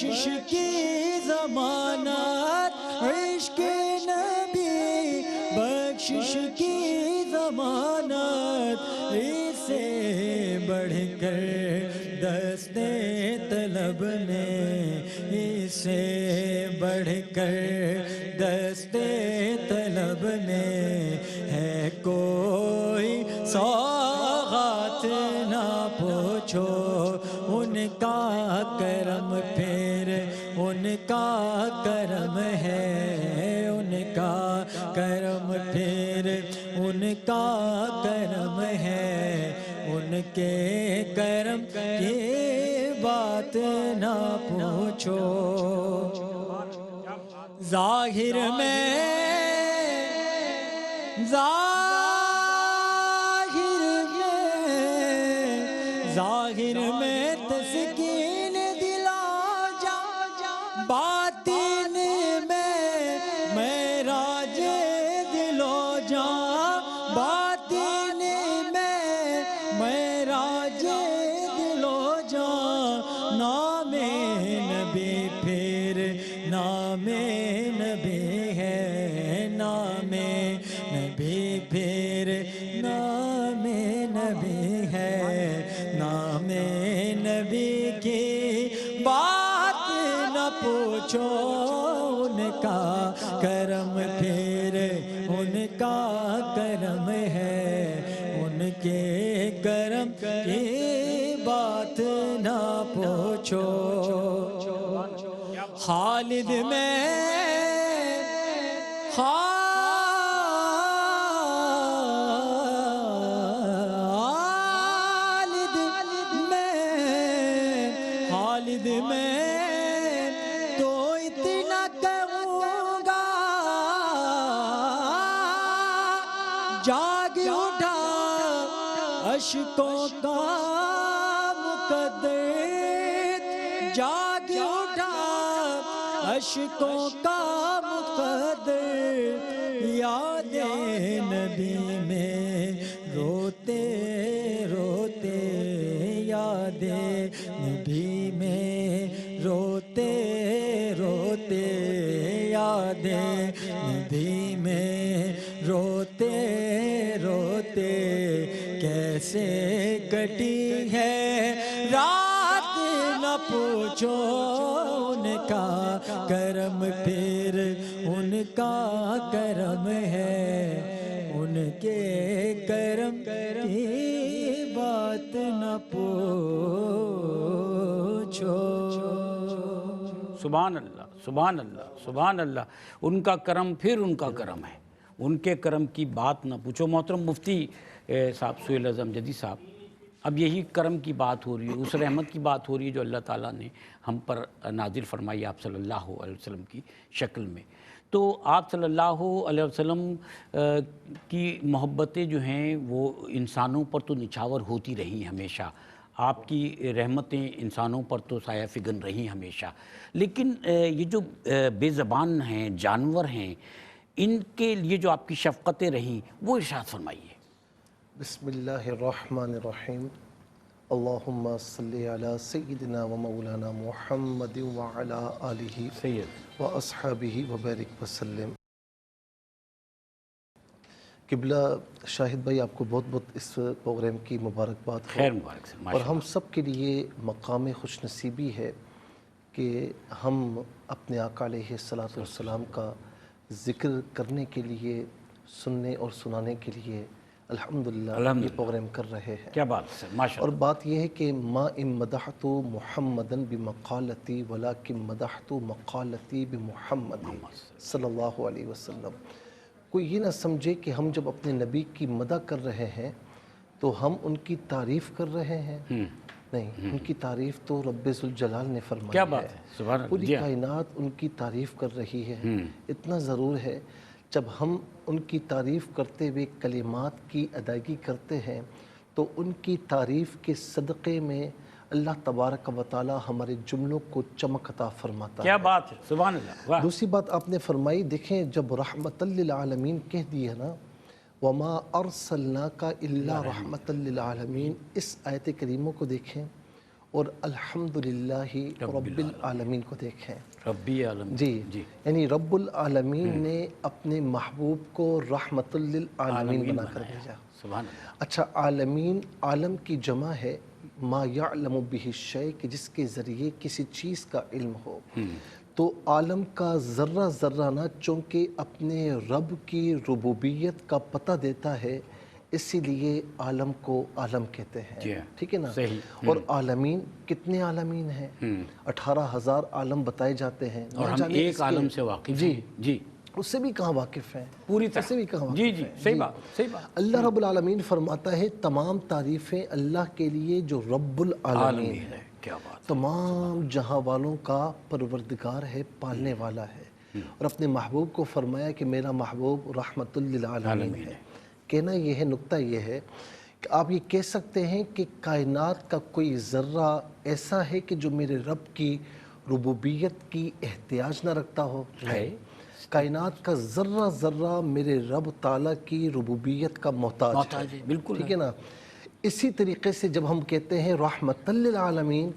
بخشش کی ضمانت عشق نبی بخشش کی ضمانت اسے بڑھ کر دست طلب میں اسے بڑھ کر دست طلب میں ہے کوئی سوغات نہ پوچھو ان کا کرم پھر ان کا کرم ہے ان کا کرم پھر ان کا کرم ہے ان کے کرم کی بات نہ پوچھو ظاہر میں تسکین دلا جا باطن میں معراج دل و جاں باطن میں معراج دل و جاں نام نبی پھر نام نبی ہے نام نبی پھر نام نبی ہے نام نبی کی بات نہ پوچھو ان کا کرم پھر ان کا کرم ہے ان کے کرم کی بات نہ پوچھو خالد میں خالد میں تو اتنا کہوں گا جاگ اٹھا اشکوں کا مقدر جاگ اٹھا اشکوں کا مقدر یاد نبی میں روتے روتے یاد نبی میں روتے روتے یاد نبی میں روتے روتے کیسے کٹی ہے رات نہ پوچھو ان کا کرم پھر ان کا کرم ہے ان کے کرم کی بات نہ پوچھو سبحان اللہ سبحان اللہ سبحان اللہ ان کا کرم پھر ان کا کرم ہے ان کے کرم کی بات نہ پوچھو محترم مفتی صاحب سہیل اعظم جدید صاحب اب یہی کرم کی بات ہو رہی ہے اس رحمت کی بات ہو رہی ہے جو اللہ تعالیٰ نے ہم پر نازل فرمائی آپ صلی اللہ علیہ وسلم کی شکل میں تو آپ صلی اللہ علیہ وسلم کی محبتیں جو ہیں وہ انسانوں پر تو نچھاور ہوتی رہیں ہمیشہ آپ کی رحمتیں انسانوں پر تو سایہ فگن رہیں ہمیشہ لیکن یہ جو بے زبان ہیں جانور ہیں ان کے لیے جو آپ کی شفقتیں رہیں وہ ارشاد فرمائیے بسم اللہ الرحمن الرحیم اللہم صلی علی سیدنا و مولانا محمد وعلا آلہ و اصحابہ وبارک وسلم قبلہ شاہد بھائی آپ کو بہت بہت اس پروگرام کی مبارکباد ہو خیر مبارک سے اور ہم سب کے لیے مقام خوش نصیبی ہے کہ ہم اپنے آقا علیہ السلام کا ذکر کرنے کے لیے سننے اور سنانے کے لیے الحمدللہ یہ پروگرام کر رہے ہیں کیا بات ہے ماشاء اور بات یہ ہے کہ ما ان مدحت محمدن بمقالتی ولیکن مدحت مقالتی بمحمد صلی اللہ علیہ وسلم کوئی یہ نہ سمجھے کہ ہم جب اپنے نبی کی مدح کر رہے ہیں تو ہم ان کی تعریف کر رہے ہیں نہیں ان کی تعریف تو رب ذوالجلال نے فرمائی کیا بات ہے سبحان اللہ پوری کائنات ان کی تعریف کر رہی ہے اتنا ضرور ہے جب ہم ان کی تعریف کرتے ہوئے کلمات کی ادائیگی کرتے ہیں تو ان کی تعریف کے صدقے میں اللہ تبارک و تعالی ہمارے جملوں کو چمک عطا فرماتا ہے کیا بات ہے سبحان اللہ واہ دوسری بات آپ نے فرمائی دیکھیں جب رحمت للعالمین کہہ دی ہے نا وَمَا أَرْسَلْنَاكَ إِلَّا رَحْمَةً لِلْعَالَمِينَ اس آیت کریموں کو دیکھیں اور الحمدللہ رب العالمین کو دیکھیں. ربی عالم. جی یعنی رب العالمین نے اپنے محبوب کو رحمت للعالمین بنا کر بھیجا. سبحان اللہ. اچھا عالمین، عالم کی جمع ہے ما یعلم بہ الشیء، کہ جس کے ذریعے کسی چیز کا علم ہو. تو عالم کا ذرہ ذرہ نہ چونکہ اپنے رب کی ربوبیت کا پتہ دیتا ہے، اسی لیے عالم کو عالم کہتے ہیں. ٹھیک ہے نا. اور عالمین کتنے عالمین ہیں؟ 18,000 عالم بتائے جاتے ہیں. اور ہم ایک عالم سے واقف ہیں. جی اس سے بھی کہاں واقف ہیں؟ پوری طرح. اس سے بھی کہاں واقف جی صحیح بات، صحیح بات. اللہ رب العالمین فرماتا ہے تمام تعریفیں اللہ کے لیے جو رب العالمین ہے. کیا بات. تمام جہاں والوں کا پروردگار ہے، پالنے والا ہے. اور اپنے محبوب کو فرمایا کہ میرا محبوب رحمت للعالمین ہے. کہنا یہ ہے، نقطہ یہ ہے کہ آپ یہ کہہ سکتے ہیں کہ کائنات کا کوئی ذرہ ایسا ہے کہ جو میرے رب کی ربوبیت کی احتیاج نہ رکھتا ہو. کائنات کا ذرہ ذرہ میرے رب تعالیٰ کی ربوبیت کا محتاج ہے. بالکل. ٹھیک ہے نا. اسی طریقے سے جب ہم کہتے ہیں رحمت للعالمین،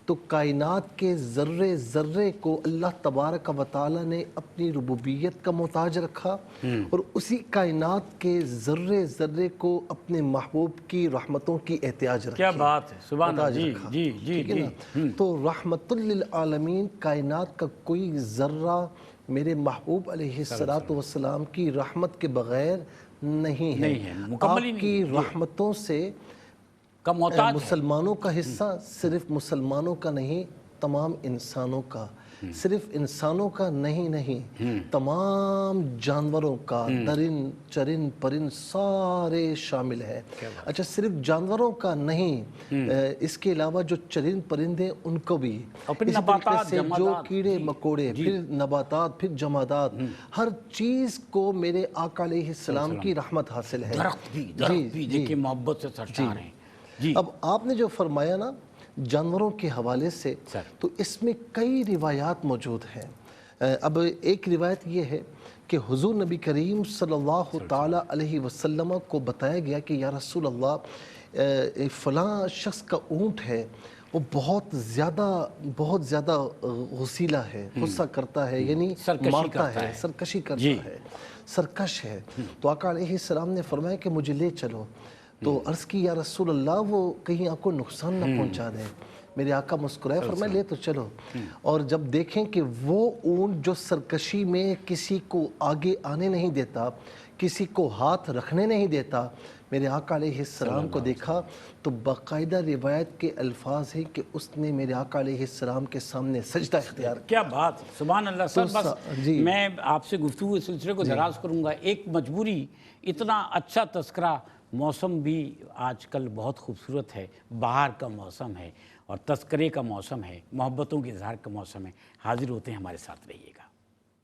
تو کائنات کے ذرے ذرے کو اللہ تبارک و تعالیٰ نے اپنی ربوبیت کا محتاج رکھا، اور اسی کائنات کے ذرے ذرے کو اپنے محبوب کی رحمتوں کی احتیاج رکھی. کیا بات ہے. سبحان اللہ. جی. ٹھیک ہے نا. تو رحمت للعالمین، کائنات کا کوئی ذرہ میرے محبوب علیہ الصلوۃ والسلام کی رحمت کے بغیر نہیں ہے. آپ کی رحمتوں سے مسلمانوں کا حصہ صرف مسلمانوں کا نہیں، تمام انسانوں کا. صرف انسانوں کا نہیں، تمام جانوروں کا، درن چرن پرن سارے شامل ہیں. اچھا صرف جانوروں کا نہیں، اس کے علاوہ جو چرن پرندے ان کو بھی، اسی طریقے سے جو کیڑے مکوڑے، پھر نباتات، پھر جمادات، ہر چیز کو میرے آقا علیہ السلام کی رحمت حاصل ہے. درخت بھی دیکھیں محبت سے سرشار ہیں. اب آپ نے جو فرمایا نا جانوروں کے حوالے سے، تو اس میں کئی روایات موجود ہیں. اب ایک روایت یہ ہے کہ حضور نبی کریم صلی اللہ تعالیٰ علیہ وسلم کو بتایا گیا کہ یا رسول اللہ، فلاں شخص کا اونٹ ہے، وہ بہت زیادہ غصیلا ہے، غصہ کرتا ہے، یعنی مارتا ہے، سرکشی کرتا ہے، سرکش ہے. تو آقا علیہ السلام نے فرمایا کہ مجھے لے چلو. تو عرض کی یا رسول اللہ وہ کہیں آپ کو نقصان نہ پہنچا دے. میرے آقا مسکرائے، فرمایا لے تو چلو. اور جب دیکھیں کہ وہ اونٹ جو سرکشی میں کسی کو آگے آنے نہیں دیتا، کسی کو ہاتھ رکھنے نہیں دیتا، میرے آقا علیہ السلام کو دیکھا تو باقاعدہ روایت کے الفاظ ہیں کہ اس نے میرے آقا علیہ السلام کے سامنے سجدہ اختیار کیا. کیا بات. سبحان اللہ. سر بس میں آپ سے گفتگو اس سلسلے کو دراز کروں گا. ایک مجبوری، اتنا اچھا تذکرہ. موسم بھی آج کل بہت خوبصورت ہے، بہار کا موسم ہے اور تذکرے کا موسم ہے، محبتوں کے اظہار کا موسم ہے. حاضر ہوتے ہیں، ہمارے ساتھ رہیے گا.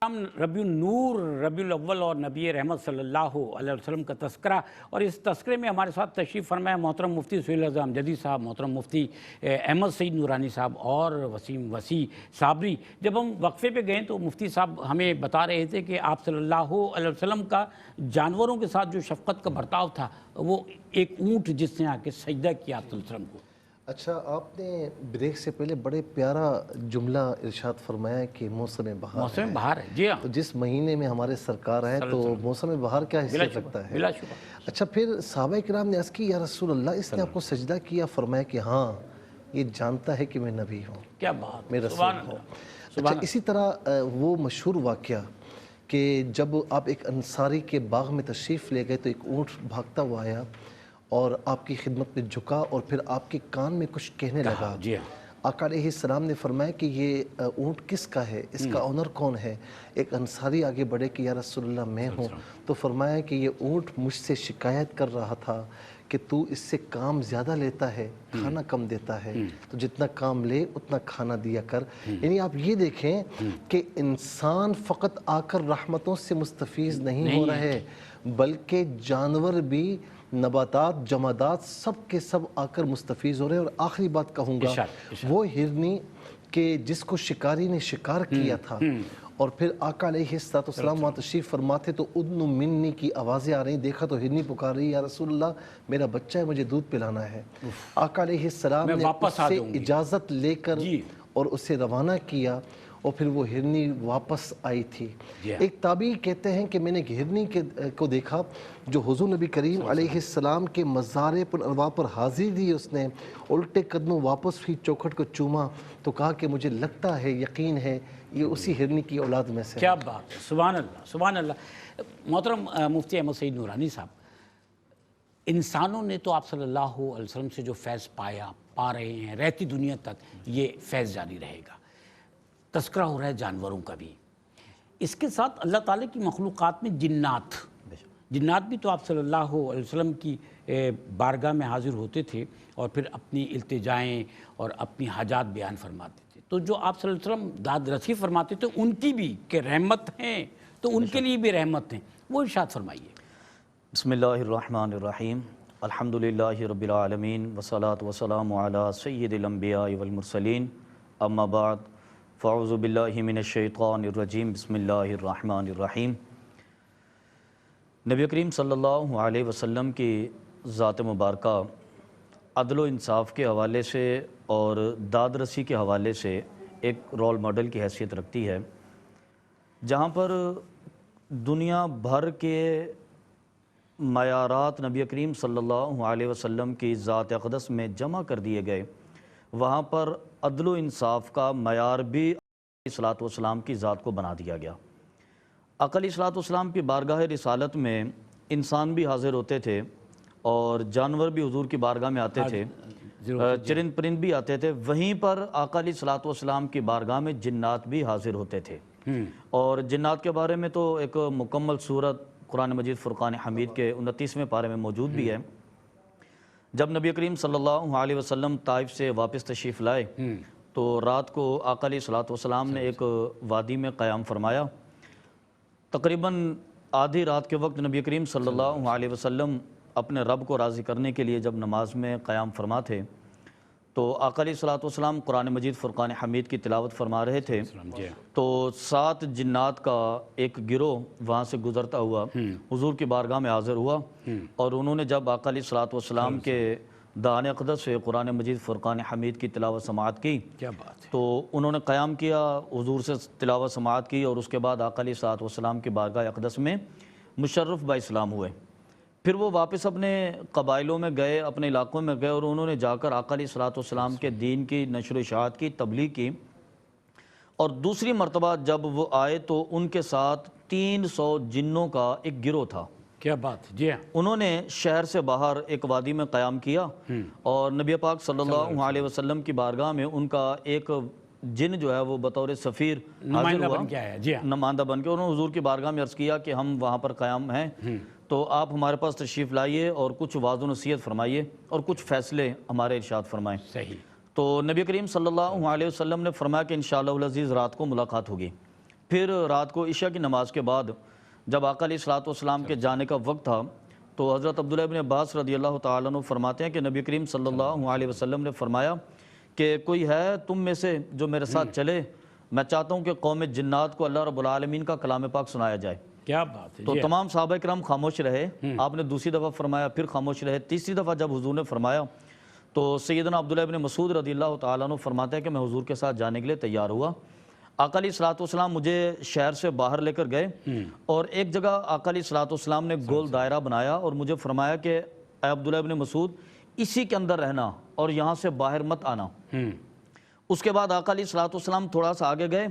ہم ربیع النور، ربیع الاول اور نبی رحمت صلی اللہ علیہ وسلم کا تذکرہ، اور اس تذکرے میں ہمارے ساتھ تشریف فرمایا محترم مفتی سہیل رضا امجدی صاحب، محترم مفتی احمد سعید نورانی صاحب اور وسیم وسیع صابری. جب ہم وقفے پہ گئے تو مفتی صاحب ہمیں بتا رہے تھے کہ آپ صلی اللہ علیہ وسلم کا جانوروں کے ساتھ جو شفقت کا برتاؤ تھا، وہ ایک اونٹ جس نے آ کے سجدہ کیا آپ صلی اللہ علیہ وسلم کو. اچھا آپ نے بریک سے پہلے بڑے پیارا جملہ ارشاد فرمایا کہ موسم بہار. موسم بہار ہے. جی ہاں. تو جس مہینے میں ہمارے سرکار ہیں تو موسم بہار کیا حیثیت رکھتا ہے. بلا شبہ. اچھا پھر صحابہ کرام نے عرض کی یا رسول اللہ اس نے آپ کو سجدہ کیا؟ فرمایا کہ ہاں یہ جانتا ہے کہ میں نبی ہوں. کیا بات. میں رسول ہوں. اچھا اسی طرح وہ مشہور واقعہ کہ جب آپ ایک انصاری کے باغ میں تشریف لے گئے تو ایک اونٹ بھاگتا ہوا آیا اور آپ کی خدمت میں جھکا اور پھر آپ کے کان میں کچھ کہنے لگا. جی ہاں. آقا علیہ السلام نے فرمایا کہ یہ اونٹ کس کا ہے، اس کا آنر کون ہے؟ ایک انصاری آگے بڑھے کہ یا رسول اللہ میں ہوں. تو فرمایا کہ یہ اونٹ مجھ سے شکایت کر رہا تھا کہ تو اس سے کام زیادہ لیتا ہے، کھانا کم دیتا ہے، تو جتنا کام لے اتنا کھانا دیا کر. یعنی آپ یہ دیکھیں کہ انسان فقط آ کر رحمتوں سے مستفیض نہیں ہو رہے، بلکہ جانور بھی، نباتات، جمادات، سب کے سب آ کر مستفیض ہو رہے ہیں. اور آخری بات کہوں گا، وہ ہرنی کہ جس کو شکاری نے شکار کیا تھا اور پھر آقا علیہ السلام وہاں تشریف فرماتے تو ادن منی کی آوازیں آ رہی، دیکھا تو ہرنی پکار رہی، یا رسول اللہ میرا بچہ ہے، مجھے دودھ پلانا ہے۔ آقا علیہ السلام میں نے واپس اس آ سے جاؤں گی۔ اجازت لے کر جی۔ اور اسے روانہ کیا، اور پھر وہ ہرنی واپس آئی تھی۔ جی۔ ایک تابعی کہتے ہیں کہ میں نے ایک ہرنی کو دیکھا جو حضور نبی کریم علیہ السلام کے مزار پر ارواح پر حاضری دی، اس نے الٹے قدموں واپس بھی چوکھٹ کو چوما تو کہا کہ مجھے لگتا ہے، یقین ہے یہ اسی ہرنی کی اولاد میں سے ہے۔ کیا بات ہے، سبحان اللہ سبحان اللہ۔ محترم مفتی احمد سعید نورانی صاحب، انسانوں نے تو آپ صلی اللہ علیہ وسلم سے جو فیض پا رہے ہیں، رہتی دنیا تک یہ فیض جاری رہے گا۔ تذکرہ ہو رہا ہے جانوروں کا بھی، اس کے ساتھ اللہ تعالیٰ کی مخلوقات میں جنات بھی تو آپ صلی اللہ علیہ وسلم کی بارگاہ میں حاضر ہوتے تھے اور پھر اپنی التجائیں اور اپنی حاجات بیان فرماتے تھے۔ تو جو آپ صلی اللہ علیہ وسلم داد رسی فرماتے تھے ان کی بھی کہ رحمت ہیں، تو ان کے لیے بھی رحمت ہیں، وہ ارشاد فرمائیے۔ بسم اللہ الرحمن الرحیم، الحمدللہ رب العالمین، والصلاة والسلام علی سید الانبیاء والمرسلین، اما بعد فاعوذ باللہ من الشیطان الرجیم، بسم اللہ الرحمن الرحیم۔ نبی کریم صلی اللہ علیہ وسلم کی ذات مبارکہ عدل و انصاف کے حوالے سے اور داد رسی کے حوالے سے ایک رول ماڈل کی حیثیت رکھتی ہے، جہاں پر دنیا بھر کے معیارات نبی کریم صلی اللہ علیہ وسلم کی ذات اقدس میں جمع کر دیے گئے، وہاں پر عدل و انصاف کا معیار بھی علیہ الصلوۃ والسلام کی ذات کو بنا دیا گیا۔ آقا علیہ الصلوۃ والسلام کی بارگاہ رسالت میں انسان بھی حاضر ہوتے تھے اور جانور بھی حضور کی بارگاہ میں آتے تھے، چرند پرند بھی آتے تھے، وہیں پر آقا علیہ الصلوۃ والسلام کی بارگاہ میں جنات بھی حاضر ہوتے تھے۔ اور جنات کے بارے میں تو ایک مکمل صورت قرآن مجید فرقان حمید کے 29ویں پارے میں موجود بھی ہے۔ جب نبی کریم صلی اللہ علیہ وسلم طائف سے واپس تشریف لائے تو رات کو آقا علیہ الصلوۃ والسلام نے ایک وادی میں قیام فرمایا۔ تقریباً آدھی رات کے وقت نبی کریم صلی اللہ علیہ وسلم اپنے رب کو راضی کرنے کے لیے جب نماز میں قیام فرما تھے تو آقا علیہ الصلوۃ والسلام قرآن مجید فرقان حمید کی تلاوت فرما رہے تھے، تو 7 جنات کا ایک گروہ وہاں سے گزرتا ہوا حضور کی بارگاہ میں حاضر ہوا، اور انہوں نے جب آقا علیہ الصلوۃ والسلام کے دہان اقدس سے قرآن مجید فرقان حمید کی تلاوت سماعت کی، کیا بات ہے، تو انہوں نے قیام کیا، حضور سے تلاوت سماعت کی، اور اس کے بعد آقا علیہ الصلوۃ والسلام کی بارگاہ اقدس میں مشرف با اسلام ہوئے۔ پھر وہ واپس اپنے قبائلوں میں گئے، اپنے علاقوں میں گئے، اور انہوں نے جا کر آقا علیہ الصلوۃ والسلام کے دین کی نشر و اشاعت کی، تبلیغ کی، اور دوسری مرتبہ جب وہ آئے تو ان کے ساتھ 300 جنوں کا ایک گروہ تھا۔ کیا بات، جی ہاں، انہوں نے شہر سے باہر ایک وادی میں قیام کیا، اور نبی پاک صلی اللہ علیہ وسلم کی بارگاہ میں ان کا ایک جن جو ہے وہ بطور سفیر نمائندہ بن کے آیا، جی ہاں، نمائندہ بن کے انہوں نے حضور کی بارگاہ میں عرض کیا کہ ہم وہاں پر قیام ہیں، تو آپ ہمارے پاس تشریف لائیے اور کچھ وعظ و نصیحت فرمائیے اور کچھ فیصلے ہمارے ارشاد فرمائیں۔ صحیح۔ تو نبی کریم صلی اللہ علیہ وسلم نے فرمایا کہ انشاءاللہ العزیز رات کو ملاقات ہوگی۔ پھر رات کو عشاء کی نماز کے بعد جب آقا علیہ الصلوۃ والسلام کے جانے کا وقت تھا تو حضرت عبداللہ ابن عباس رضی اللہ تعالیٰ عنہ فرماتے ہیں کہ نبی کریم صلی اللہ علیہ وسلم نے فرمایا کہ کوئی ہے تم میں سے جو میرے ساتھ چلے، میں چاہتا ہوں کہ قوم جنات کو اللہ رب العالمین کا کلام پاک سنایا جائے۔ کیا بات ہے، تو تمام صحابہ کرام خاموش رہے، آپ نے دوسری دفعہ فرمایا، پھر خاموش رہے، تیسری دفعہ جب حضور نے فرمایا تو سیدنا عبداللہ ابن مسعود رضی اللہ تعالیٰ عنہ فرماتے ہیں کہ میں حضور کے ساتھ جانے کے لیے تیار ہوا۔ آقا علیہ الصلوۃ والسلام مجھے شہر سے باہر لے کر گئے، اور ایک جگہ آقا علیہ الصلوۃ والسلام نے گول دائرہ بنایا اور مجھے فرمایا کہ اے عبداللہ ابن مسعود اسی کے اندر رہنا اور یہاں سے باہر مت آنا۔ اس کے بعد آقا علیہ الصلوۃ والسلام تھوڑا سا آگے گئے،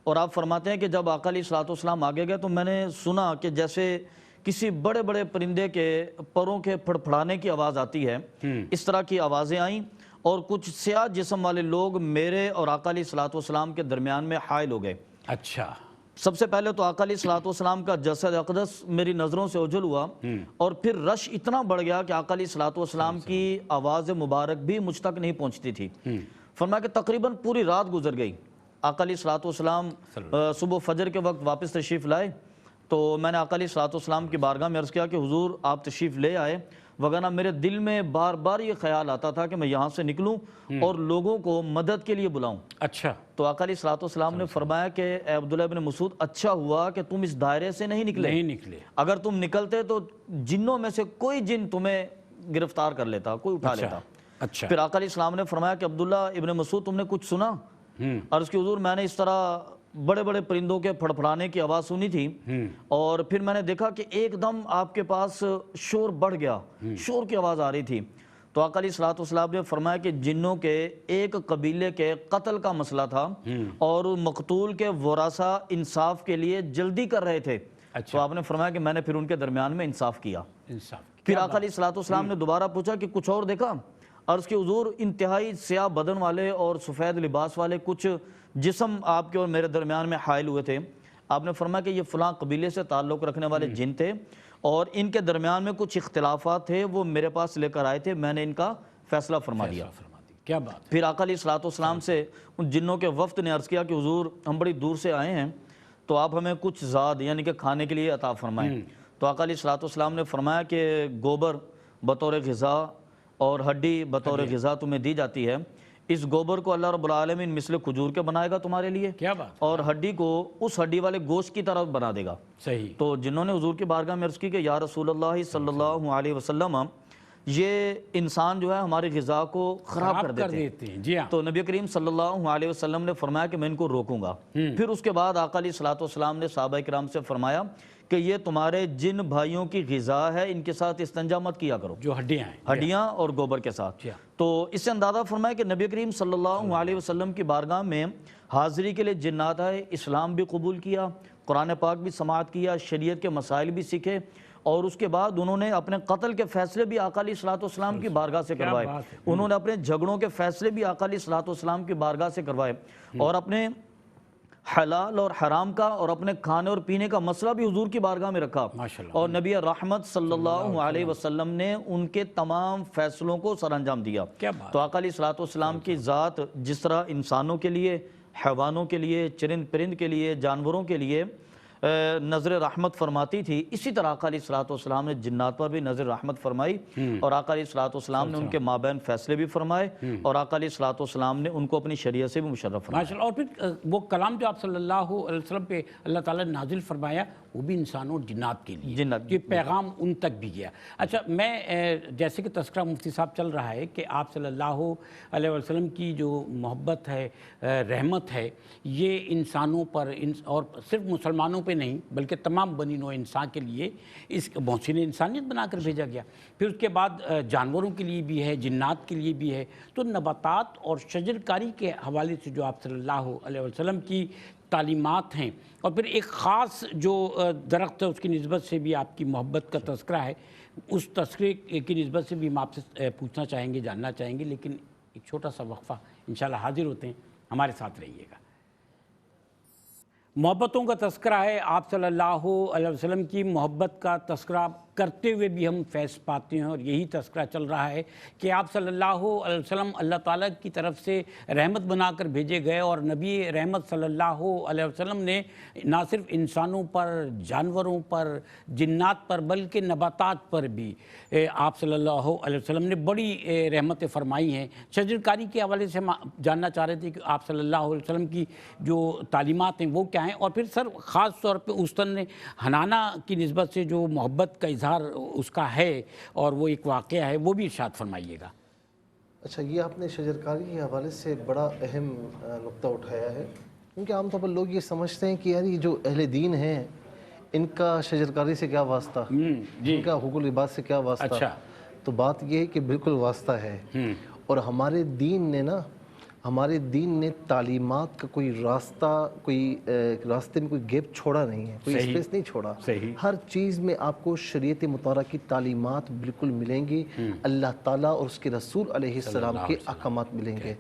اور آپ فرماتے ہیں کہ جب آقا علیہ الصلوۃ والسلام آگے گئے تو میں نے سنا کہ جیسے کسی بڑے بڑے پرندے کے پروں کے پھڑپھڑانے کی آواز آتی ہے، اس طرح کی آوازیں آئیں، اور کچھ سیاہ جسم والے لوگ میرے اور آقا علیہ الصلوۃ والسلام کے درمیان میں حائل ہو گئے۔ اچھا، سب سے پہلے تو آقا علیہ الصلوۃ والسلام کا جسد اقدس میری نظروں سے اوجھل ہوا، اور پھر رش اتنا بڑھ گیا کہ آقا علیہ الصلوۃ والسلام کی آواز مبارک بھی مجھ تک نہیں پہنچتی تھی۔ فرمایا کہ تقریباً پوری رات گزر گئی، آقا علیہ الصلوۃ والسلام صبح فجر کے وقت واپس تشریف لائے، تو میں نے آقا علیہ الصلوۃ والسلام کی بارگاہ میں عرض کیا کہ حضور آپ تشریف لے آئے، وگرنہ میرے دل میں بار بار یہ خیال آتا تھا کہ میں یہاں سے نکلوں اور لوگوں کو مدد کے لیے بلاؤں۔ اچھا، تو آقا علیہ الصلوۃ والسلام نے فرمایا کہ اے عبداللہ ابن مسعود اچھا ہوا کہ تم اس دائرے سے نہیں نکلے، اگر تم نکلتے تو جنوں میں سے کوئی جن تمہیں گرفتار کر لیتا، کوئی اٹھا لیتا۔ اچھا، پھر آقا علیہ السلام نے فرمایا کہ عبداللہ ابن مسعود تم نے کچھ سنا؟ عرض کی حضور میں نے اس طرح بڑے بڑے پرندوں کے پھڑپھڑانے کی آواز سنی تھی، اور پھر میں نے دیکھا کہ ایک دم آپ کے پاس شور بڑھ گیا، شور کی آواز آ رہی تھی۔ تو آقا علیہ الصلوۃ والسلام نے فرمایا کہ جنوں کے ایک قبیلے کے قتل کا مسئلہ تھا اور مقتول کے ورثہ انصاف کے لیے جلدی کر رہے تھے، تو آپ نے فرمایا کہ میں نے پھر ان کے درمیان میں انصاف کیا۔ پھر آقا علیہ الصلوۃ والسلام نے دوبارہ پوچھا کہ کچھ اور دیکھا؟ عرض کی حضور انتہائی سیاہ بدن والے اور سفید لباس والے کچھ جسم آپ کے اور میرے درمیان میں حائل ہوئے تھے۔ آپ نے فرمایا کہ یہ فلاں قبیلے سے تعلق رکھنے والے جن تھے اور ان کے درمیان میں کچھ اختلافات تھے، وہ میرے پاس لے کر آئے تھے، میں نے ان کا فیصلہ فرما دیا۔ کیا بات! پھر آقا علیہ الصلوۃ والسلام سے ان جنوں کے وفد نے عرض کیا کہ حضور ہم بڑی دور سے آئے ہیں، تو آپ ہمیں کچھ زاد یعنی کہ کھانے کے لیے عطا فرمائیں۔ تو آقا علیہ الصلوۃ والسلام نے فرمایا کہ گوبر بطور غذا اور ہڈی بطور غذا تمہیں دی جاتی ہے، اس گوبر کو اللہ رب العالمین مثل کھجور کے بنائے گا تمہارے لیے، کیا بات! اور ہڈی کو اس ہڈی والے گوشت کی طرف بنا دے گا۔ صحیح۔ تو جنہوں نے حضور کی بارگاہ میں عرض کی کہ یا رسول اللہ صلی اللہ علیہ وسلم یہ انسان جو ہے ہماری غذا کو خراب کر دیتے ہیں، جی ہاں، تو نبی کریم صلی اللہ علیہ وسلم نے فرمایا کہ میں ان کو روکوں گا۔ پھر اس کے بعد آقا علیہ الصلوۃ والسلام نے صحابہ کرام سے فرمایا کہ یہ تمہارے جن بھائیوں کی غذا ہے، ان کے ساتھ استنجا مت کیا کرو، جو ہڈیاں ہیں، ہڈیاں اور گوبر کے ساتھ۔ تو اس سے اندازہ فرمایا کہ نبی کریم صلی اللہ علیہ وسلم کی بارگاہ میں حاضری کے لیے جنات آئے، اسلام بھی قبول کیا، قرآن پاک بھی سماعت کیا، شریعت کے مسائل بھی سیکھے، اور اس کے بعد انہوں نے اپنے قتل کے فیصلے بھی آقا علیہ الصلوۃ والسلام کی بارگاہ سے کروائے، انہوں نے اپنے جھگڑوں کے فیصلے بھی آقا علیہ الصلوۃ والسلام کی بارگاہ سے کروائے، اور اپنے حلال اور حرام کا اور اپنے کھانے اور پینے کا مسئلہ بھی حضور کی بارگاہ میں رکھا، اور نبی رحمت صلی اللہ علیہ وسلم نے ان کے تمام فیصلوں کو سر انجام دیا۔ تو آقا علیہ الصلوۃ والسلام کی ذات جس طرح انسانوں کے لیے، حیوانوں کے لیے، چرند پرند کے لیے، جانوروں کے لیے نظر رحمت فرماتی تھی، اسی طرح آقا علیہ الصلوۃ والسلام نے جنات پر بھی نظر رحمت فرمائی، اور آقا علیہ الصلوۃ والسلام نے ان کے مابین فیصلے بھی فرمائے، اور آقا علیہ الصلوۃ والسلام نے ان کو اپنی شریعت سے بھی مشرف فرمایا۔ ماشاءاللہ۔ اور پھر وہ کلام جو آپ صلی اللہ علیہ وسلم پہ اللہ تعالیٰ نے نازل فرمایا، وہ بھی انسانوں اور جنات کے لیے، یہ پیغام ان تک بھی گیا۔ اچھا، میں جیسے کہ تذکرہ مفتی صاحب چل رہا ہے کہ آپ صلی اللہ علیہ وسلم کی جو محبت ہے، رحمت ہے، یہ انسانوں پر اور صرف مسلمانوں پہ نہیں بلکہ تمام بنی نوع انسان کے لیے اس محسن انسانیت بنا کر بھیجا گیا۔ پھر اس کے بعد جانوروں کے لیے بھی ہے، جنات کے لیے بھی ہے۔ تو نباتات اور شجر کاری کے حوالے سے جو آپ صلی اللہ علیہ وسلم کی تعلیمات ہیں، اور پھر ایک خاص جو درخت ہے اس کی نسبت سے بھی آپ کی محبت کا تذکرہ ہے، اس تذکرے کی نسبت سے بھی ہم آپ سے پوچھنا چاہیں گے، جاننا چاہیں گے، لیکن ایک چھوٹا سا وقفہ انشاءاللہ حاضر ہوتے ہیں، ہمارے ساتھ رہیے گا۔ محبتوں کا تذکرہ ہے، آپ صلی اللہ علیہ وسلم کی محبت کا تذکرہ کرتے ہوئے بھی ہم فیض پاتے ہیں، اور یہی تذکرہ چل رہا ہے کہ آپ صلی اللہ علیہ وسلم اللہ تعالیٰ کی طرف سے رحمت بنا کر بھیجے گئے، اور نبی رحمت صلی اللہ علیہ وسلم نے نہ صرف انسانوں پر، جانوروں پر، جنات پر، بلکہ نباتات پر بھی آپ صلی اللہ علیہ وسلم نے بڑی رحمتیں فرمائی ہیں۔ شجر کاری کے حوالے سے ہم جاننا چاہ رہے تھے کہ آپ صلی اللہ علیہ وسلم کی جو تعلیمات ہیں وہ کیا ہیں، اور پھر سر خاص طور پہ استن حنانہ کی نسبت سے جو محبت کا اظہار اس کا ہے اور وہ ایک واقعہ ہے، وہ بھی ارشاد فرمائیے گا۔ اچھا، یہ آپ نے شجرکاری کے حوالے سے بڑا اہم نقطہ اٹھایا ہے، کیونکہ عام طور پر لوگ یہ سمجھتے ہیں کہ یار یہ جو اہل دین ہیں ان کا شجرکاری سے کیا واسطہ، ان کا حقوق العباد سے کیا واسطہ۔ تو بات یہ ہے کہ بالکل واسطہ ہے، اور ہمارے دین نے تعلیمات کا کوئی راستہ، کوئی راستے میں کوئی گیپ چھوڑا نہیں ہے، کوئی اسپیس نہیں چھوڑا۔ ہر چیز میں آپ کو شریعت مطالعہ کی تعلیمات بالکل ملیں گی، اللہ تعالیٰ اور اس کے رسول علیہ السلام کے احکامات ملیں گے۔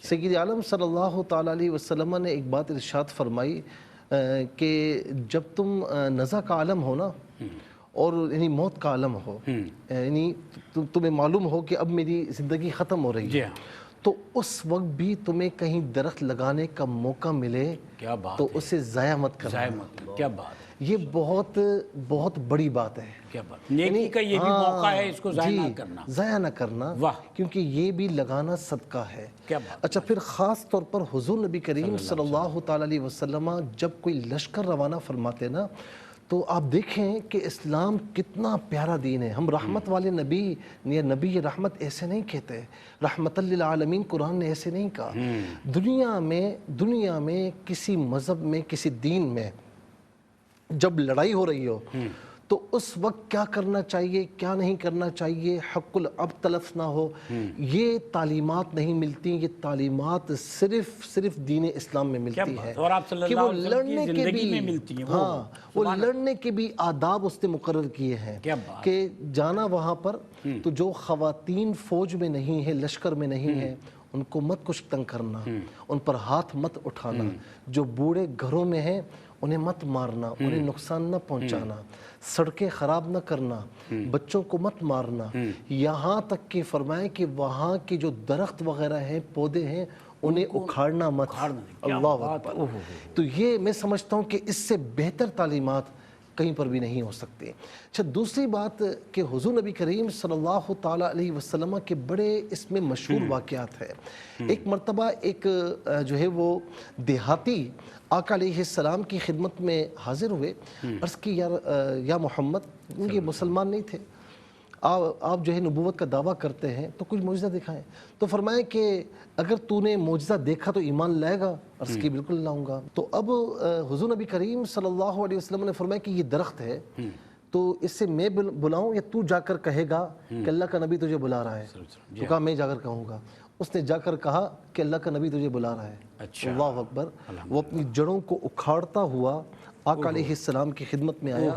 سید عالم صلی اللہ تعالیٰ علیہ وسلم نے ایک بات ارشاد فرمائی کہ جب تم نزع کا عالم ہو نا، اور یعنی موت کا عالم ہو، یعنی تمہیں معلوم ہو کہ اب میری زندگی ختم ہو رہی ہے، تو اس وقت بھی تمہیں کہیں درخت لگانے کا موقع ملے تو اسے ضائع مت کرنا۔ کیا بات! یہ بہت بہت بڑی بات ہے. کیا بات, نیکی کا یہ بھی موقع ہے, اس کو ضائع نہ کرنا. ضائع نہ کرنا, واہ, کیونکہ یہ بھی لگانا صدقہ ہے. کیا بات. اچھا, پھر خاص طور پر حضور نبی کریم صلی اللہ تعالیٰ علیہ وسلم جب کوئی لشکر روانہ فرماتے نا, تو آپ دیکھیں کہ اسلام کتنا پیارا دین ہے. ہم رحمت والے نبی یا نبی رحمت ایسے نہیں کہتے, رحمت للعالمین قرآن نے ایسے نہیں کہا. دنیا میں کسی مذہب میں, کسی دین میں جب لڑائی ہو رہی ہو تو اس وقت کیا کرنا چاہیے, کیا نہیں کرنا چاہیے, حق العب تلف نہ ہو, یہ تعلیمات نہیں ملتی. یہ تعلیمات صرف دین اسلام میں ملتی ہے, اور آپ صلی کہ اللہ وہ علیہ وسلم کی زندگی میں ملتی ہیں. ہاں, وہ لڑنے کے بھی آداب اس نے مقرر کیے ہیں کہ جانا وہاں پر تو جو خواتین فوج میں نہیں ہے, لشکر میں نہیں ہے, ان کو مت کچھ تنگ کرنا, ان پر ہاتھ مت اٹھانا. جو بوڑھے گھروں میں ہیں انہیں مت مارنا, انہیں نقصان نہ پہنچانا, سڑکیں خراب نہ کرنا, بچوں کو مت مارنا. یہاں تک کہ فرمائے کہ وہاں کے جو درخت وغیرہ ہیں, پودے ہیں, انہیں اکھاڑنا مت. اللہ اکبر. تو یہ میں سمجھتا ہوں کہ اس سے بہتر تعلیمات کہیں پر بھی نہیں ہو سکتے. اچھا, دوسری بات کہ حضور نبی کریم صلی اللہ تعالیٰ علیہ وسلم کے بڑے اس میں مشہور واقعات ہیں. ایک مرتبہ ایک جو ہے وہ دیہاتی آقا علیہ السلام کی خدمت میں حاضر ہوئے, عرض کی یا محمد, یہ مسلمان نہیں تھے, آپ جو ہے نبوت کا دعویٰ کرتے ہیں تو کچھ معجزہ دکھائیں. تو فرمائے کہ اگر تو نے معجزہ دیکھا تو ایمان لائے گا؟ عرض کی بالکل لاؤں گا. تو اب حضور نبی کریم صلی اللہ علیہ وسلم نے فرمایا کہ یہ درخت ہے, تو اس سے میں بلاؤں یا تو جا کر کہے گا کہ اللہ کا نبی تجھے بلا رہا ہے؟ تو کہا میں جا کر کہوں گا. اس نے جا کر کہا کہ اللہ کا نبی تجھے بلا رہا ہے. اللہ اکبر. وہ اپنی جڑوں کو اکھاڑتا ہوا آقا علیہ السلام کی خدمت میں آیا,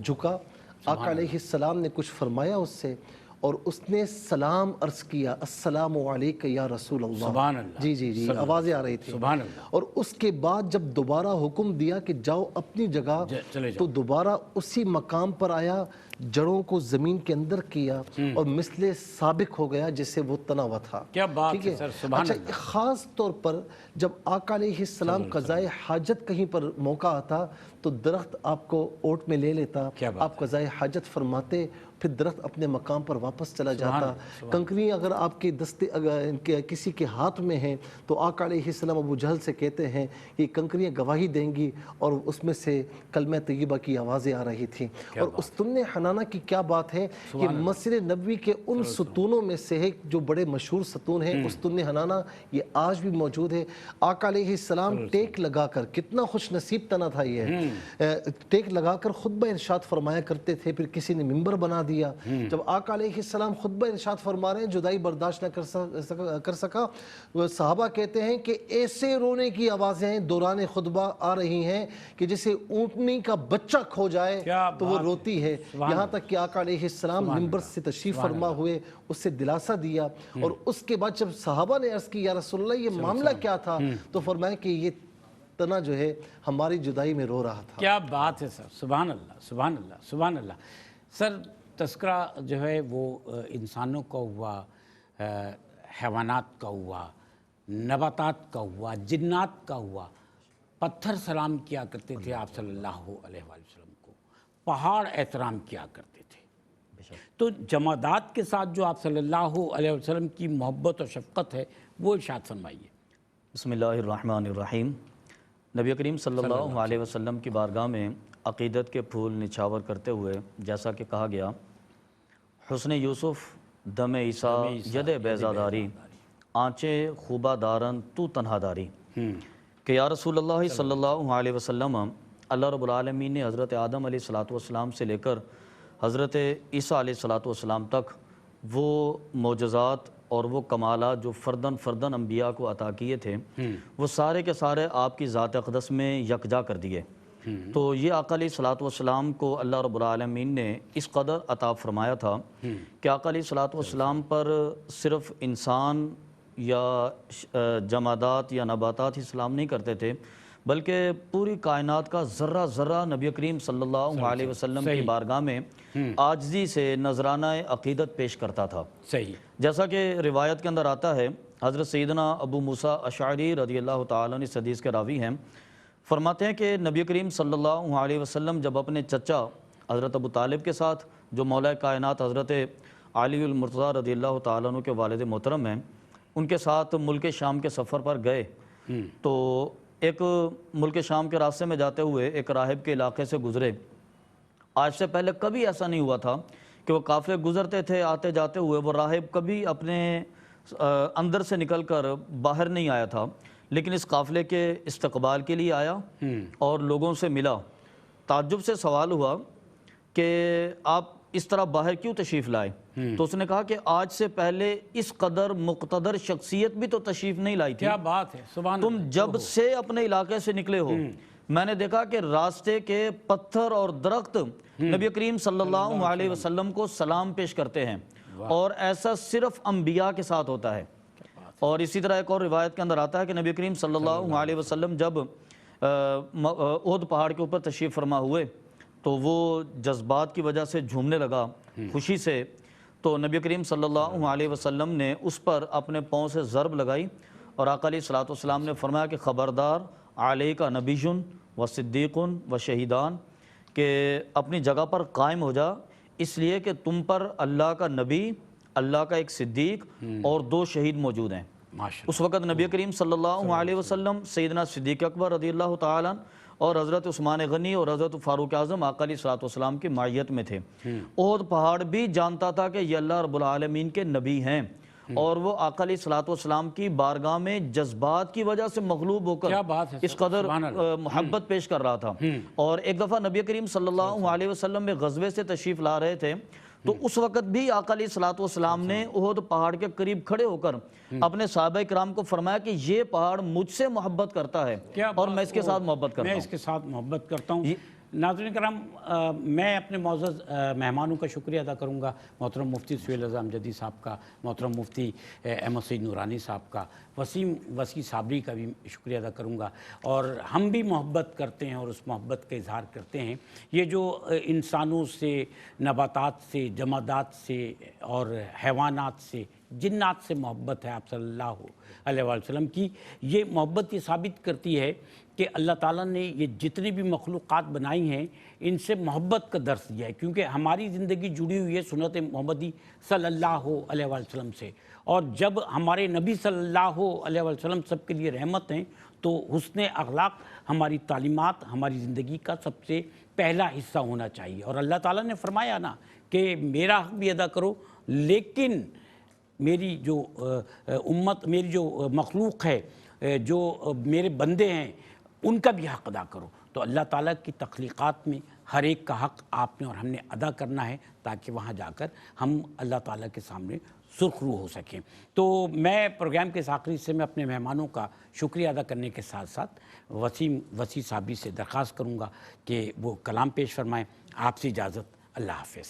جھکا. آقا علیہ السلام نے کچھ فرمایا اس سے, اور اس نے سلام عرض کیا, السلام علیک یا رسول اللہ. سبحان اللہ. جی آوازیں آ رہی تھی. سبحان اللہ. اور اس کے بعد جب دوبارہ حکم دیا کہ جاؤ اپنی جگہ, تو دوبارہ اسی مقام پر آیا, جڑوں کو زمین کے اندر کیا, اور مثل سابق ہو گیا جیسے وہ تنا ہوا تھا. کیا بات ہے سر, سبحان اللہ. اچھا, خاص طور پر جب آقا علیہ السلام قضائے حاجت کہیں پر موقع آتا تو درخت آپ کو اوٹ میں لے لیتا, آپ قضائے حاجت فرماتے, پھر درخت اپنے مقام پر واپس چلا جاتا. کنکریاں اگر آپ کے دستے کسی کے ہاتھ میں ہیں تو آقا علیہ السلام ابو جہل سے کہتے ہیں کہ کنکریاں گواہی دیں گی, اور اس میں سے کلمہ طیبہ کی آوازیں آ رہی تھیں. اور استن حنانہ کی کیا بات ہے, یہ مسجد نبوی کے ان ستونوں میں سے ہے جو بڑے مشہور ستون ہیں. استن حنانہ یہ آج بھی موجود ہے. آقا علیہ السلام ٹیک لگا کر, کتنا خوش نصیب تنا تھا یہ, ٹیک لگا کر خطبہ ارشاد فرمایا کرتے تھے. پھر کسی نے ممبر بنا دیا. جب آقا علیہ السلام خطبہ ارشاد فرما رہے ہیں, جدائی برداشت نہ کر سکا, صحابہ کہتے ہیں کہ ایسے رونے کی آوازیں دوران خطبہ آ رہی ہیں کہ جیسے اونٹنی کا بچہ کھو جائے تو وہ روتی ہے. یہاں تک کہ آقا علیہ السلام ممبر سے تشریف فرما ہوئے, اس سے دلاسا دیا. اور اس کے بعد جب صحابہ نے عرض کی یا رسول اللہ یہ معاملہ کیا تھا, تو فرمایا کہ یہ تنا جو ہے ہماری جدائی میں رو رہا تھا. کیا بات ہے سر, سبحان اللہ, سبحان اللہ, سبحان اللہ. سر, تذکرہ جو ہے وہ انسانوں کا ہوا, حیوانات کا ہوا, نباتات کا ہوا, جنات کا ہوا. پتھر سلام کیا کرتے تھے آپ صلی اللہ علیہ وسلم کو, پہاڑ احترام کیا کرتے تھے. تو جمادات کے ساتھ جو آپ صلی اللہ علیہ وسلم کی محبت اور شفقت ہے وہ ارشاد فرمائیے. بسم اللہ الرحمن الرحیم. نبی کریم صلی اللہ علیہ وسلم کی بارگاہ میں عقیدت کے پھول نچھاور کرتے ہوئے جیسا کہ کہا گیا, حسن یوسف دم عیسیٰ ید بیضاداری, آنچیں خوبہ دارن تو تنہا داری. کہ یا رسول اللہ صلی اللہ علیہ وسلم, اللہ رب العالمین نے حضرت آدم علیہ السلام سے لے کر حضرت عیسیٰ علیہ السلام تک وہ معجزات اور وہ کمالات جو فردن انبیاء کو عطا کیے تھے, وہ سارے کے سارے آپ کی ذات اقدس میں یکجا کر دیے. تو یہ آقا علیہ السلام کو اللہ رب العالمین نے اس قدر عطا فرمایا تھا کہ آقا علیہ السلام پر صرف انسان یا جمادات یا نباتات ہی سلام نہیں کرتے تھے, بلکہ پوری کائنات کا ذرہ ذرہ نبی کریم صلی اللہ علیہ وسلم کی بارگاہ میں عاجزی سے نذرانہ عقیدت پیش کرتا تھا. صحیح. جیسا کہ روایت کے اندر آتا ہے, حضرت سیدنا ابو موسیٰ اشعری رضی اللہ تعالیٰ عنہ اس حدیث کے راوی ہیں, فرماتے ہیں کہ نبی کریم صلی اللہ علیہ وسلم جب اپنے چچا حضرت ابو طالب کے ساتھ، جو مولا کائنات حضرت علی المرتضیٰ رضی اللہ تعالیٰ عنہ کے والد محترم ہیں، ان کے ساتھ ملک شام کے سفر پر گئے، تو ایک ملک شام کے راستے میں جاتے ہوئے ایک راہب کے علاقے سے گزرے۔ آج سے پہلے کبھی ایسا نہیں ہوا تھا کہ وہ قافلے گزرتے تھے، آتے جاتے ہوئے وہ راہب کبھی اپنے اندر سے نکل کر باہر نہیں آیا تھا، لیکن اس قافلے کے استقبال کے لیے آیا اور لوگوں سے ملا۔ تعجب سے سوال ہوا کہ آپ اس طرح باہر کیوں تشریف لائے؟ تو اس نے کہا کہ آج سے پہلے اس قدر مقتدر شخصیت بھی تو تشریف نہیں لائی تھی۔ کیا بات ہے، سبحان تم اللہ۔ جب سے اپنے علاقے سے نکلے ہو، میں نے دیکھا کہ راستے کے پتھر اور درخت نبی کریم صلی اللہ علیہ وسلم کو سلام پیش کرتے ہیں، اور ایسا صرف انبیاء کے ساتھ ہوتا ہے۔ اور اسی طرح ایک اور روایت کے اندر آتا ہے کہ نبی کریم صلی اللہ علیہ وسلم جب احد پہاڑ کے اوپر تشریف فرما ہوئے تو وہ جذبات کی وجہ سے جھومنے لگا خوشی سے، تو نبی کریم صلی اللہ علیہ وسلم نے اس پر اپنے پاؤں سے ضرب لگائی، اور آقا علیہ الصلوۃ والسلام نے فرمایا کہ خبردار علیک نبی و صدیق و شہیدان، کہ اپنی جگہ پر قائم ہو جا، اس لیے کہ تم پر اللہ کا نبی، اللہ کا ایک صدیق اور 2 شہید موجود ہیں۔ اس وقت نبی کریم صلی اللہ علیہ وسلم سیدنا صدیق اکبر رضی اللہ تعالیٰ اور حضرت عثمان غنی اور حضرت فاروق اعظم آقا علیہ الصلوۃ والسلام کی معیت میں تھے۔ احد پہاڑ بھی جانتا تھا کہ یہ اللہ رب العالمین کے نبی ہیں، اور وہ آقا علیہ الصلوۃ والسلام کی بارگاہ میں جذبات کی وجہ سے مغلوب ہو کر اس قدر محبت پیش کر رہا تھا۔ اور ایک دفعہ نبی کریم صلی اللہ علیہ وسلم میں غزوے سے تشریف لا رہے تھے، تو اس وقت بھی آقا علیہ الصلوۃ والسلام نے احد پہاڑ کے قریب کھڑے ہو کر اپنے صحابہ کرام کو فرمایا کہ یہ پہاڑ مجھ سے محبت کرتا ہے اور میں اس کے ساتھ محبت کرتا ہوں۔ میں اس کے ساتھ محبت کرتا ہوں۔ ناظرین کرام، میں اپنے معزز مہمانوں کا شکریہ ادا کروں گا، محترم مفتی سہیل رضا امجدی صاحب کا، محترم مفتی احمد سعید نورانی صاحب کا، وسیع صابری کا بھی شکریہ ادا کروں گا۔ اور ہم بھی محبت کرتے ہیں اور اس محبت کا اظہار کرتے ہیں۔ یہ جو انسانوں سے، نباتات سے، جمادات سے اور حیوانات سے، جنات سے محبت ہے آپ صلی اللہ علیہ وسلم کی، یہ محبت یہ ثابت کرتی ہے کہ اللہ تعالیٰ نے یہ جتنی بھی مخلوقات بنائی ہیں ان سے محبت کا درس دیا ہے، کیونکہ ہماری زندگی جڑی ہوئی ہے سنت محمدی صلی اللہ علیہ وسلم سے، اور جب ہمارے نبی صلی اللہ علیہ وسلم سب کے لیے رحمت ہیں تو حسن اخلاق ہماری تعلیمات، ہماری زندگی کا سب سے پہلا حصہ ہونا چاہیے۔ اور اللہ تعالیٰ نے فرمایا نا کہ میرا حق بھی ادا کرو، لیکن میری جو امت، میری جو مخلوق ہے، جو میرے بندے ہیں، ان کا بھی حق ادا کرو۔ تو اللہ تعالیٰ کی تخلیقات میں ہر ایک کا حق آپ نے اور ہم نے ادا کرنا ہے، تاکہ وہاں جا کر ہم اللہ تعالیٰ کے سامنے سرخ رو ہو سکیں۔ تو میں پروگرام کے اس آخری حصے میں اپنے مہمانوں کا شکریہ ادا کرنے کے ساتھ ساتھ وسیع صابری سے درخواست کروں گا کہ وہ کلام پیش فرمائیں۔ آپ سے اجازت، اللہ حافظ۔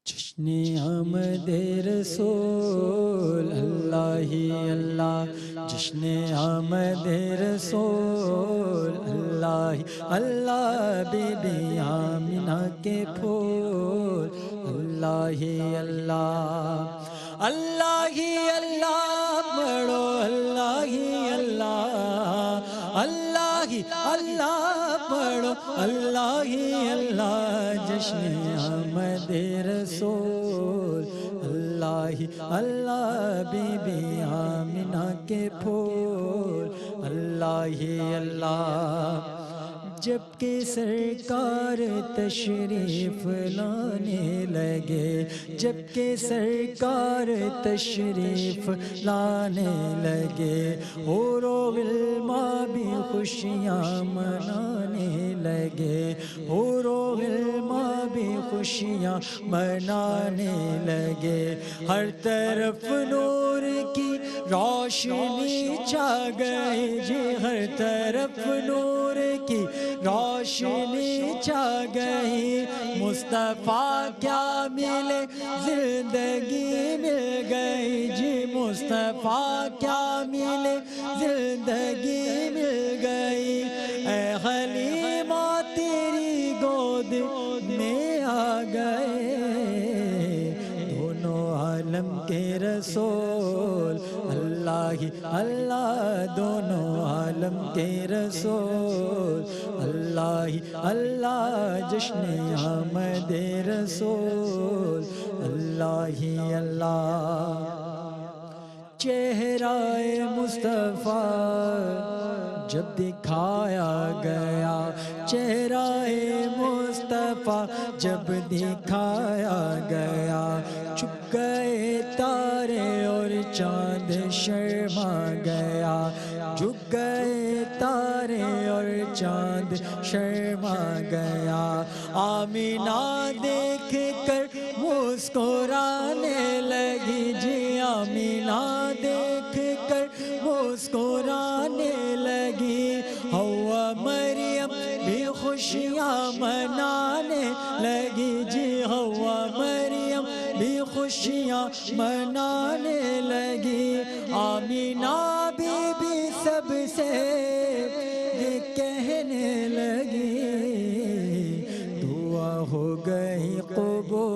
جشن آمد رسول اللہ ہی اللہ، جشن آمد رسول اللہ ہی اللہ، بی بی آمنہ کے پھول اللہ ہی اللہ، اللہ ہی اللہ پڑھو، اللہ ہی اللہ، اللہ ہی اللہ پڑھو، اللہ ہی اللہ، جشن آمد رسول اللہ ہی اللہ، بی بی آمنہ کے پھول اللہ ہی اللہ۔ جب کہ سرکار تشریف لانے لگے، جب کہ سرکار تشریف لانے لگے، حور و غلماں بھی خوشیاں منانے لگے، حور و غلماں بھی خوشیاں منانے لگے، ہر طرف نور کی روشنی چھا گئی جی، ہر طرف نور کی روشنی چھا گئی، مصطفیٰ کیا ملے زندگی مل گئی جی، مصطفیٰ کیا ملے زندگی مل گئی، اے حلیمہ تیری گود میں آ گئے دونوں عالم کے رسول اللہ اللہ اللہ دونوں عالم کے رسول، اللہ اللہ جشن آمد رسول، اللہ اللہ چہرہ مصطفیٰ جب دکھایا گیا، چہرہ مصطفیٰ جب دکھایا گیا، چھپ گئے تارے اور چاند شرما گیا، جھک گئے تارے اور چاند شرما گیا، آمینہ دیکھ کر مسکرانے لگی جی، آمینہ دیکھ کر مسکرانے لگی، حوا مریم بھی خوشیاں منانے لگی جی، حوا مریم بھی خوشیاں منانے لگی، آمینہ بی بی سب سے